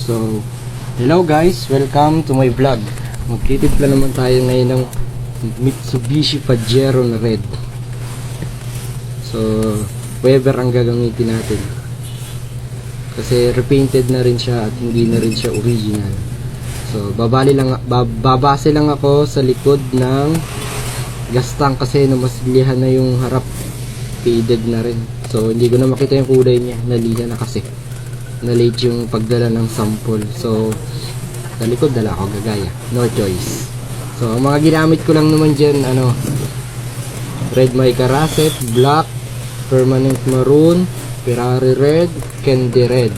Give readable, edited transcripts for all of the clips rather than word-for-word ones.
So, hello guys, welcome to my vlog. Magtitimpla naman tayo ngayon ng Mitsubishi Pajero na red. So, Weber ang gagamitin natin. Kasi repainted na rin siya at hindi na rin siya original. So, babase lang ako sa likod ng gas tank kasi namasilihan na yung harap. Faded na rin. So, hindi ko na makita yung kulay niya. Nalina na kasi. Na-late yung pagdala ng sample. So, sa likod dala ako gagaya. No choice. So, ang mga ginamit ko lang naman dyan, red mica russet, black, permanent maroon, Ferrari red, candy red.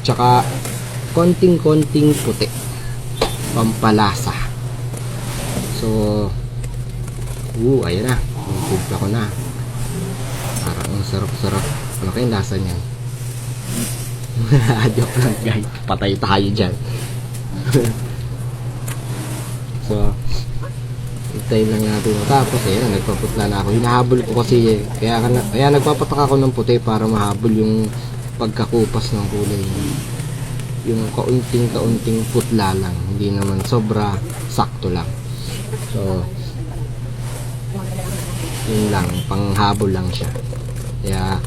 Tsaka, konting-konting puti. Pampalasa. So, ayan na. Timpla ko na. Parang ang sarap-sarap. Ano kayong lasa niyan? Joke lang guys. Patay tayo dyan. So, hintayin lang natin. Tapos, ayan, nagpaputla na ako. Hinahabol ko kasi, kaya nagpapataka ako ng puti para mahabol yung pagkakupas ng kulay. Yung kaunting putla lang. Hindi naman sobra, sakto lang. So, yun lang, panghabol lang siya. Kaya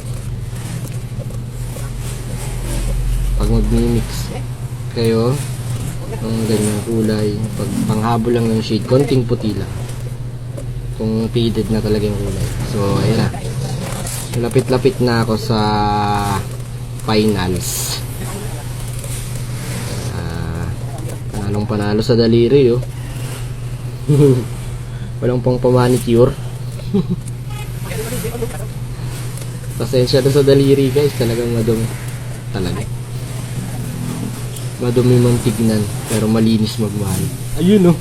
pag mag-mix kayo ng ganyang kulay, pag panghabol lang ng shade, konting puti lang kung faded na talaga yung kulay. So ayan na, lapit-lapit na ako sa finals. Panalo sa daliri walang pang pamanicure. Pasensya na sa daliri guys, talagang madumi talaga. Madumi man tignan, pero malinis magmahal. Ayun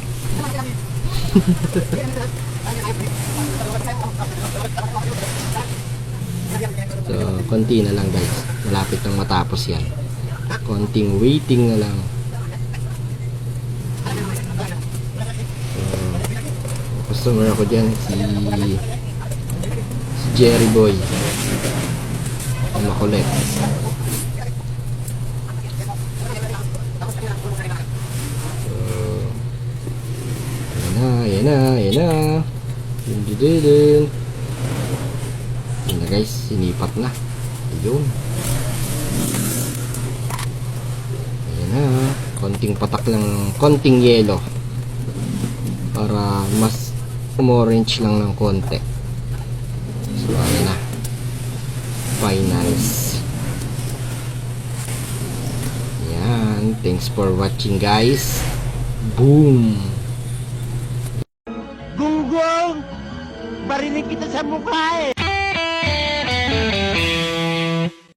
So, konti na lang guys. Malapit nang matapos yan. Konting waiting na lang. So, customer ako dyan, si Jerry Boy. Ang makulit. Ayan na. Yun na guys, sinipat na. Ayun. Ayan na. Konting patak lang, konting yelo. Para mas orange lang ng konti. So, ayan na. Finals. Ayan. Thanks for watching guys. Boom! Gunggong! Barinig kita sa mukha eh!